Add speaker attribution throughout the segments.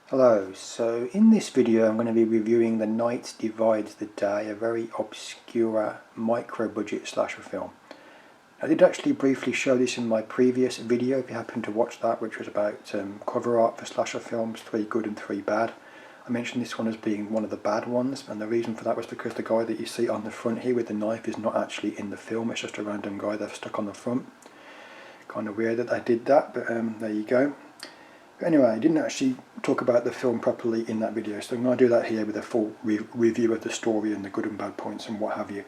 Speaker 1: Hello, so in this video I'm going to be reviewing The Night Divides the Day, a very obscure micro-budget slasher film. I did actually briefly show this in my previous video, if you happen to watch that, which was about cover art for slasher films, 3 good and 3 bad. I mentioned this one as being one of the bad ones, and the reason for that was because the guy that you see on the front here with the knife is not actually in the film, it's just a random guy they've stuck on the front. Kind of weird that they did that, but there you go. But anyway, I didn't actually talk about the film properly in that video, so I'm going to do that here with a full review of the story and the good and bad points and what have you.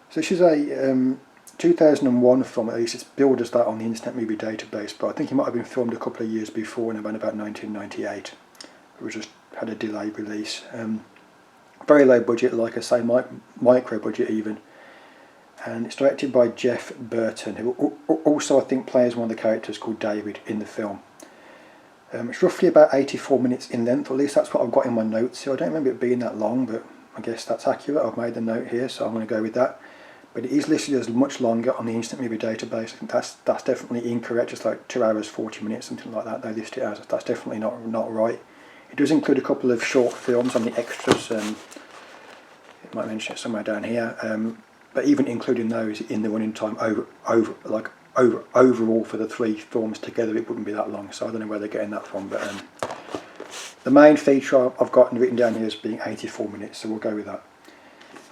Speaker 1: So this is a 2001 film, at least it's billed as that on the Internet Movie Database, but I think it might have been filmed a couple of years before, in around about 1998. It was just had a delayed release. Very low budget, like I say, micro budget even. And it's directed by Jeff Burton, who also I think plays one of the characters called David in the film. It's roughly about 84 minutes in length, or at least that's what I've got in my notes here. I don't remember it being that long, but I guess that's accurate. I've made the note here, so I'm going to go with that. But it is listed as much longer on the Instant Movie Database. I think that's definitely incorrect. It's like 2 hours 40 minutes, something like that. They list it as. That's definitely not right. It does include a couple of short films on the extras. It might mention it somewhere down here. But even including those in the running time overall for the 3 films together, it wouldn't be that long, so I don't know where they're getting that from, but the main feature I've got written down here as being 84 minutes, so we'll go with that.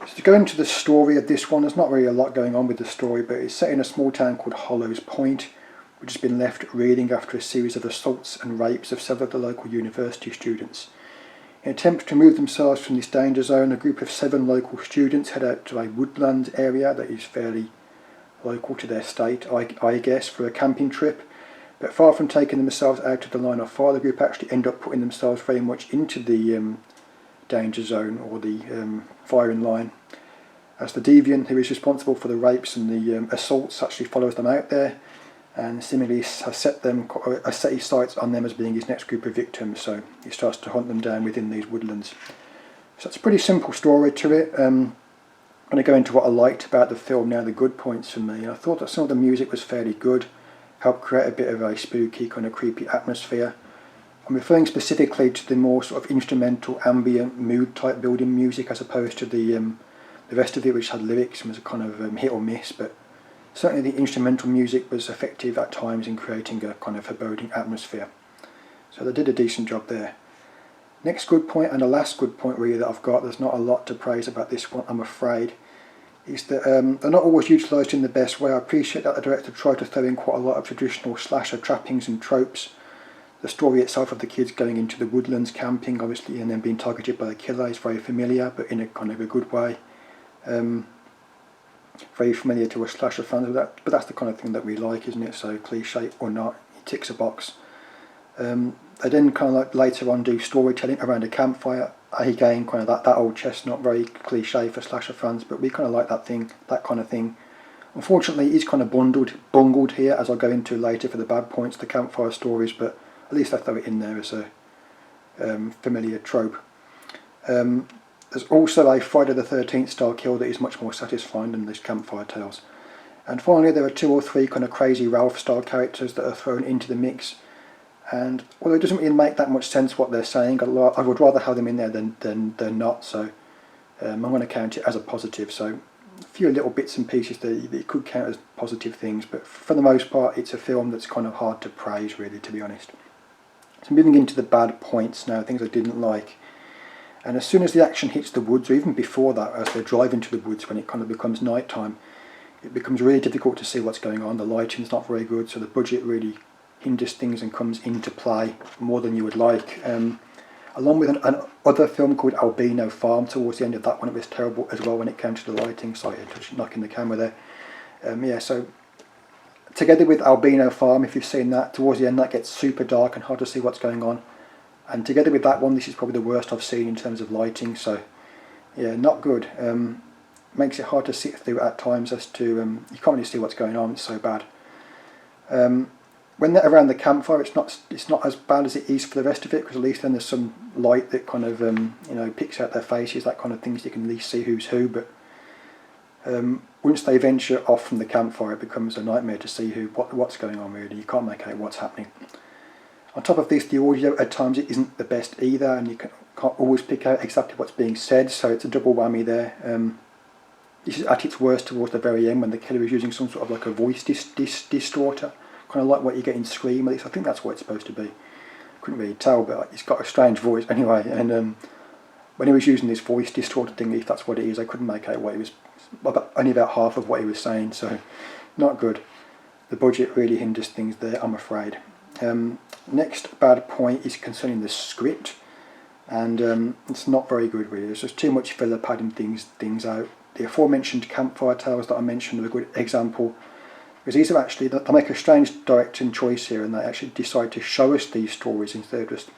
Speaker 1: So to go into the story of this one, there's not really a lot going on with the story, but it's set in a small town called Hollows Point, which has been left reeling after a series of assaults and rapes of several of the local university students. In an attempt to remove themselves from this danger zone, a group of 7 local students head out to a woodland area that is fairly local to their state, I guess, for a camping trip. But far from taking themselves out of the line of fire, the group actually end up putting themselves very much into the danger zone, or the firing line, as the deviant who is responsible for the rapes and the assaults actually follows them out there, and seemingly has set his sights on them as being his next group of victims, so he starts to hunt them down within these woodlands. So it's a pretty simple story to it. I'm going to go into what I liked about the film now, the good points for me. I thought that some of the music was fairly good, helped create a bit of a spooky, kind of creepy atmosphere. I'm referring specifically to the more sort of instrumental, ambient, mood type building music, as opposed to the rest of it, which had lyrics and was a kind of hit or miss, but certainly the instrumental music was effective at times in creating a kind of foreboding atmosphere. So they did a decent job there. Next good point, and the last good point really that I've got, there's not a lot to praise about this one, I'm afraid, is that they're not always utilised in the best way. I appreciate that the director tried to throw in quite a lot of traditional slasher trappings and tropes. The story itself of the kids going into the woodlands camping, obviously, and then being targeted by a killer is very familiar, but in a kind of a good way. Very familiar to us slasher fans with that, but that's the kind of thing that we like, isn't it? So cliche or not, it ticks a box. They then kind of like later on do storytelling around a campfire. Again, kind of that old chestnut, very cliche for slasher fans, but we kind of like that kind of thing. Unfortunately, it's kind of bungled here, as I'll go into later for the bad points, the campfire stories, but at least I throw it in there as a familiar trope. There's also a Friday the 13th style kill that is much more satisfying than this Campfire Tales. And finally, there are 2 or 3 kind of crazy Ralph style characters that are thrown into the mix. And although it doesn't really make that much sense what they're saying, I would rather have them in there than not, so I'm going to count it as a positive. So a few little bits and pieces that you could count as positive things, but for the most part it's a film that's kind of hard to praise, really, to be honest. So moving into the bad points now, things I didn't like. And as soon as the action hits the woods, or even before that, as they drive into the woods, when it kind of becomes night time, it becomes really difficult to see what's going on. The lighting's not very good, so the budget really hinders things and comes into play more than you would like. Along with another film called Albino Farm, towards the end of that one it was terrible as well when it came to the lighting, so I touched knocking the camera there. So together with Albino Farm, if you've seen that, towards the end that gets super dark and hard to see what's going on. And together with that one, this is probably the worst I've seen in terms of lighting, so yeah, not good. Makes it hard to sit through at times, as to you can't really see what's going on, it's so bad. When they're around the campfire, it's not as bad as it is for the rest of it, because at least then there's some light that kind of picks out their faces, that kind of things, you can at least see who's who. But once they venture off from the campfire, it becomes a nightmare to see what's going on, really. You can't make out what's happening. On top of this, the audio at times it isn't the best either, and you can't always pick out exactly what's being said, so it's a double whammy there. This is at its worst towards the very end when the killer is using some sort of like a voice distorter, kind of like what you get in Scream. At least I think that's what it's supposed to be. Couldn't really tell, but it's got a strange voice anyway. And when he was using this voice distorter thing, if that's what it is, I couldn't make out what he was. Only about half of what he was saying, so not good. The budget really hinders things there, I'm afraid. Next bad point is concerning the script, and it's not very good really. There's just too much filler padding things out. The aforementioned Campfire Tales that I mentioned are a good example, because these are actually, they make a strange directing choice here, and they actually decide to show us these stories instead of just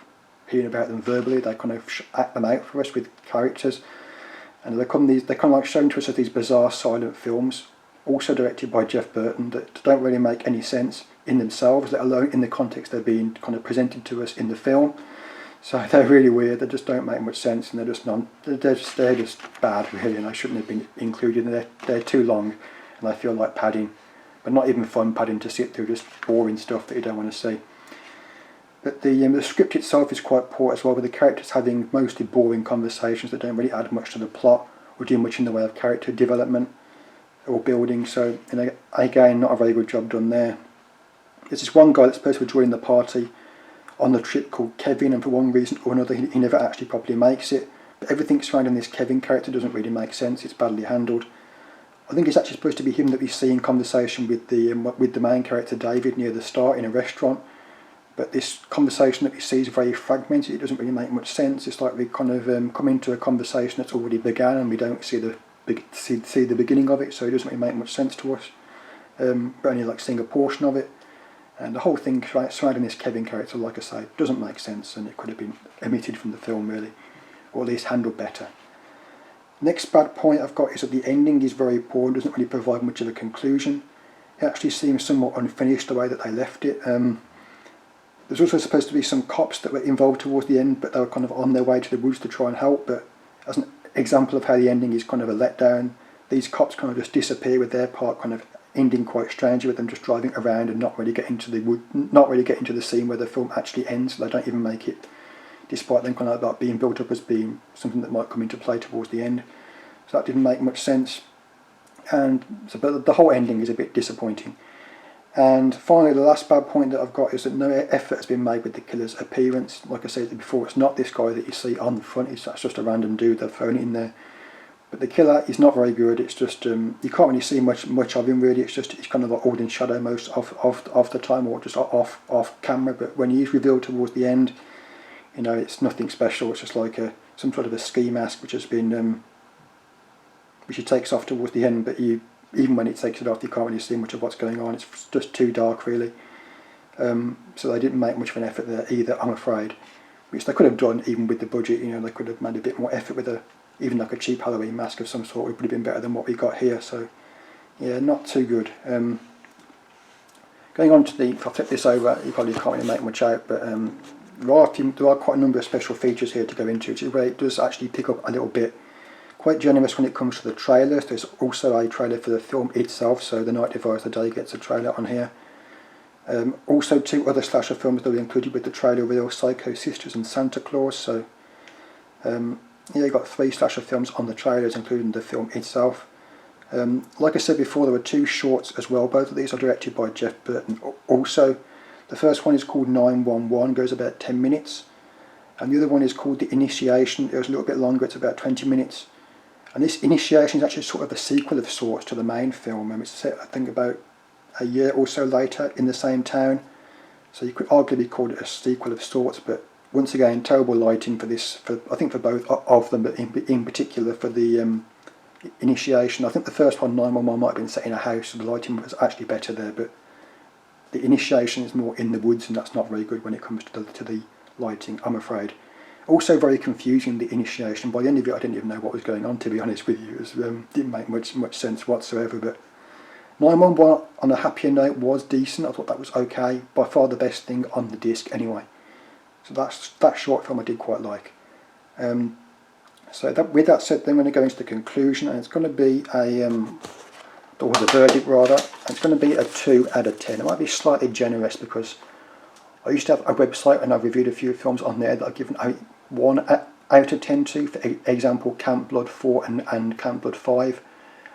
Speaker 1: hearing about them verbally. They kind of act them out for us with characters, and they're kind of like shown to us as these bizarre silent films, also directed by Jeff Burton, that don't really make any sense in themselves, let alone in the context they're being kind of presented to us in the film. So they're really weird. They just don't make much sense, and they're just bad really, and they shouldn't have been included. They're too long, and they feel like padding, but not even fun padding to sit through, just boring stuff that you don't want to see. But the script itself is quite poor as well, with the characters having mostly boring conversations that don't really add much to the plot or do much in the way of character development or building. So, and again, not a very good job done there. There's this one guy that's supposed to be joining the party on the trip called Kevin, and for one reason or another he never actually properly makes it. But everything surrounding this Kevin character doesn't really make sense. It's badly handled. I think it's actually supposed to be him that we see in conversation with the main character David near the start in a restaurant. But this conversation that we see is very fragmented. It doesn't really make much sense. It's like we kind of come into a conversation that's already began, and we don't see the beginning of it. So it doesn't really make much sense to us. We're only like seeing a portion of it. And the whole thing surrounding this Kevin character, like I say, doesn't make sense, and it could have been omitted from the film really, or at least handled better. Next bad point I've got is that the ending is very poor and doesn't really provide much of a conclusion. It actually seems somewhat unfinished the way that they left it. There's also supposed to be some cops that were involved towards the end, but they were kind of on their way to the woods to try and help. But as an example of how the ending is kind of a letdown, these cops kind of just disappear with their part kind of ending quite strangely, with them just driving around and not really getting to the scene where the film actually ends. They don't even make it, despite them kind of like being built up as being something that might come into play towards the end. So that didn't make much sense, and so but the whole ending is a bit disappointing. And finally, the last bad point that I've got is that no effort has been made with the killer's appearance. Like I said before, it's not this guy that you see on the front. That's just a random dude they've thrown in there. But the killer is not very good. It's just you can't really see much of him really. It's kind of like all in shadow most of the time, or just off camera. But when he is revealed towards the end, you know, it's nothing special. It's just like some sort of a ski mask which has been which he takes off towards the end. But even when it takes it off, you can't really see much of what's going on. It's just too dark really. So they didn't make much of an effort there either, I'm afraid. Which they could have done even with the budget. You know, they could have made a bit more effort with even like a cheap Halloween mask of some sort. It would have been better than what we got here. So yeah, not too good. Going on to if I flip this over, you probably can't really make much out, but there are quite a number of special features here to go into, which is where it does actually pick up a little bit. Quite generous when it comes to the trailers. There's also a trailer for the film itself, so The Night Divides the Day gets a trailer on here. Also 2 other slasher films that were included with the trailer were Psycho Sisters and Santa Claus. So yeah, you got 3 slasher films on the trailers, including the film itself. Like I said before, there were 2 shorts as well. Both of these are directed by Jeff Burton. Also, the first one is called 911, goes about 10 minutes. And the other one is called The Initiation. It goes a little bit longer, it's about 20 minutes. And this Initiation is actually sort of a sequel of sorts to the main film. It's set, I think, about a year or so later in the same town. So you could arguably call it a sequel of sorts, but once again, terrible lighting for this, I think for both of them, but in particular for the Initiation. I think the first one, 911, might have been set in a house, so the lighting was actually better there, but the Initiation is more in the woods, and that's not very good when it comes to the lighting, I'm afraid. Also very confusing, the Initiation. By the end of it, I didn't even know what was going on, to be honest with you. It didn't make much sense whatsoever, but 911, on a happier note, was decent. I thought that was okay. By far the best thing on the disc anyway. So that short film I did quite like. With that said, then I'm going to go into the conclusion, and it's going to be or the verdict rather. It's going to be a 2 out of 10. It might be slightly generous because I used to have a website and I've reviewed a few films on there that I've given 1 out of 10 to, for example Camp Blood 4 and Camp Blood 5,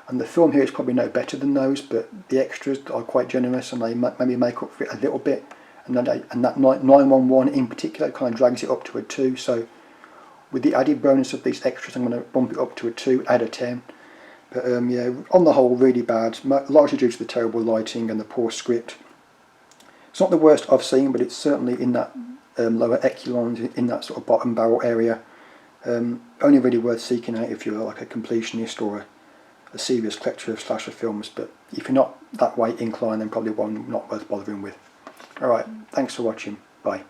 Speaker 1: and the film here is probably no better than those, but the extras are quite generous and they maybe make up for it a little bit, and that 911 in particular kind of drags it up to a 2, so with the added bonus of these extras I'm going to bump it up to a 2 out of 10. But yeah, on the whole really bad, largely due to the terrible lighting and the poor script. It's not the worst I've seen, but it's certainly in that lower echelons, in that sort of bottom barrel area. Only really worth seeking out if you're like a completionist or a serious collector of slasher films, but if you're not that way inclined, then probably one not worth bothering with. Alright, thanks for watching, bye.